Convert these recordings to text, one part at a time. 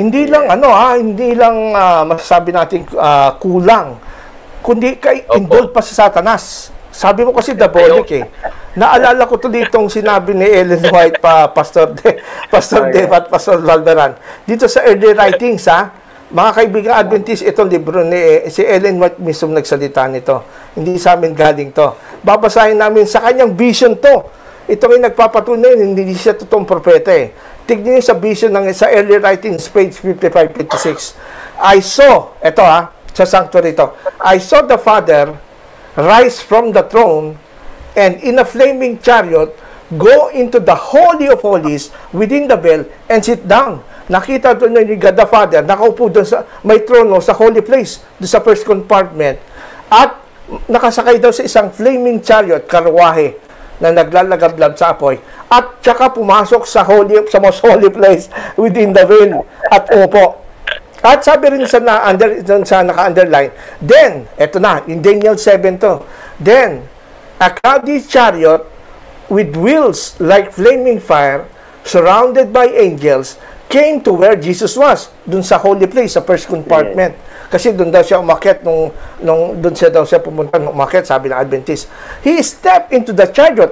Hindi lang hindi lang masasabi natin kulang, kundi kay involved pa sa Satanas. Sabi mo kasi diabolic eh. Naalala ko to ditong sinabi ni Ellen White Pastor Dave at Pastor Valderan. Dito sa early writings mga kaibigan Adventist, itong libro ni si Ellen White mismo nagsalita nito. Hindi sa amin galing to. Babasahin namin sa kanyang vision to. Ito ay nagpapatunay hindi siya totoong propeta eh. Tignan niyo sa vision sa early writings, page 55-56. I saw, sa sanctuary ito, I saw the Father rise from the throne and in a flaming chariot go into the Holy of Holies within the veil and sit down. Nakita doon ni God the Father, nakaupo doon sa may trono sa holy place, doon sa first compartment, at nakasakay daw sa isang flaming chariot, karwahe, na naglalagablab sa apoy, at saka pumasok sa most holy place within the veil at upo. At sabi rin sa naka-underline, then, eto na, in Daniel 7 to, then, a cloudy chariot with wheels like flaming fire, surrounded by angels, came to where Jesus was, dun sa holy place, sa first compartment. Kasi doon daw siya umakyat doon daw siya pumunta nung umakyat, sabi ng Adventist. He stepped into the chariot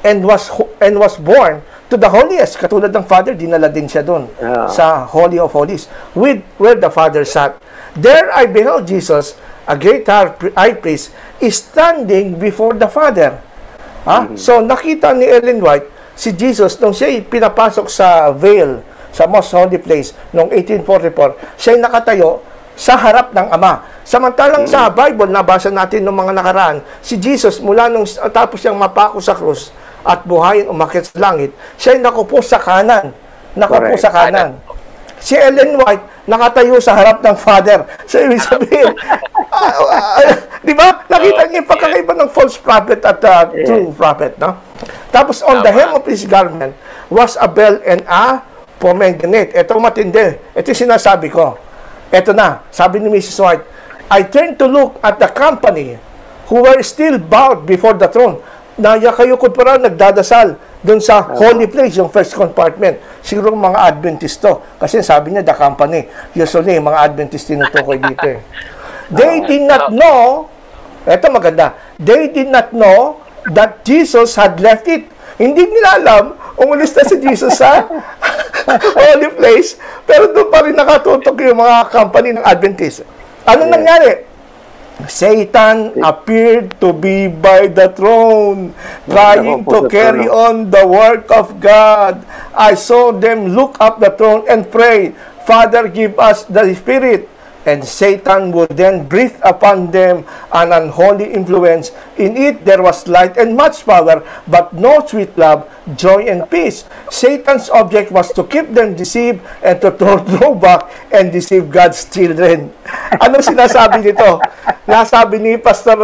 and was borne to the holiest. Katulad ng Father, dinala din siya doon sa Holy of Holies, where the Father sat. There I beheld Jesus, a great high priest, is standing before the Father. So nakita ni Ellen White si Jesus nung siya pinapasok sa veil, sa most holy place noong 1844. Siya nakatayo sa harap ng Ama. Samantalang sa Bible, nabasa natin noong mga nakaraan, si Jesus mula nung tapos siyang mapako sa krus at buhayin umakyat sa langit, siya nakupo sa kanan. Nakupo sa kanan. Si Ellen White, nakatayo sa harap ng Father. So, ibig sabihin, di ba? Nakita niyo yung pagkakaiba ng false prophet at true prophet, no? Tapos, on the hem of his garment was a bell and a pomegranate. Ito matindi. Ito yung sinasabi ko. Ito na, sabi ni Mrs. White, I turned to look at the company who were still bowed before the throne. Nayakayukod pa rin, nagdadasal doon sa holy place, yung first compartment. Siguro mga Adventist to. Kasi sabi niya, the company. Usually, mga Adventist tinutukoy dito eh. They did not know, eto maganda, they did not know that Jesus had left it. Hindi nila alam, umulis na si Jesus sa holy place, pero doon pa rin nakatutok yung mga company ng Adventist. Anong nangyari? Satan appeared to be by the throne, trying to carry on the work of God. I saw them look up the throne and pray, Father, give us the Spirit. And Satan would then breathe upon them an unholy influence. In it there was light and much power, but no sweet love, joy, and peace. Satan's object was to keep them deceived and to throw back and deceive God's children. Anong sinasabi nito? Nasabi ni Pastor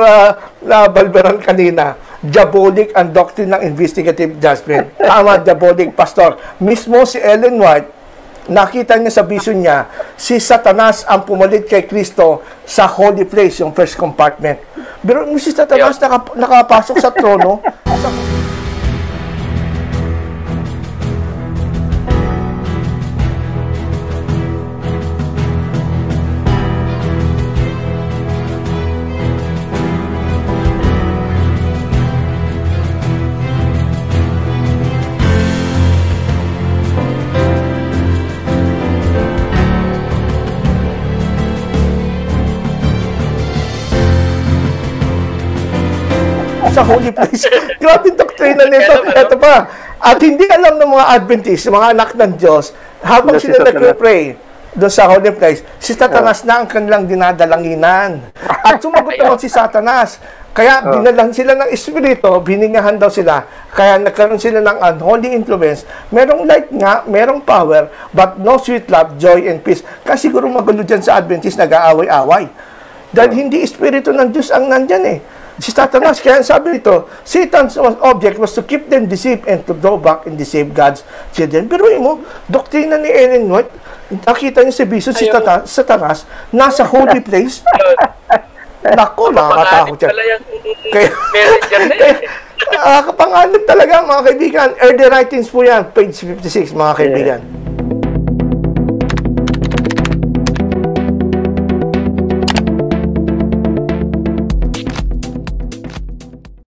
Balberan kanina, diabolic ang doctrine ng investigative judgment. Tama, diabolic, Pastor. Mismo si Ellen White, nakita niya sa vision niya, si Satanas ang pumalit kay Kristo sa holy place, yung first compartment. Pero si Satanas nakapasok sa trono. Sa holy place. Grabe doktrina nito. Ito pa. At hindi alam ng mga Adventist, mga anak ng Diyos, habang sila nagpe-pray doon sa holy place, si Satanas na ang kanilang dinadalanginan. At sumagot naman si Satanas. Kaya binalan sila ng Espiritu, biningahan daw sila. Kaya nagkaroon sila ng unholy influence. Merong light nga, merong power, but no sweet love, joy, and peace. Kasi siguro magulo dyan sa Adventist, nag-aaway-away. Dahil hindi Espiritu ng Diyos ang nandyan eh. Si Satanas, kaya sabi nito, Satan's object was to keep them deceived and to draw back and deceive God's children. Pero mo, doktrina ni Ellen White, nakita niyo sa vision si Satanas, nasa holy place. Naku, nakakatakot yan. Kaya, kapanganib talaga mga kaibigan. Early writings po yan, page 56 mga kaibigan.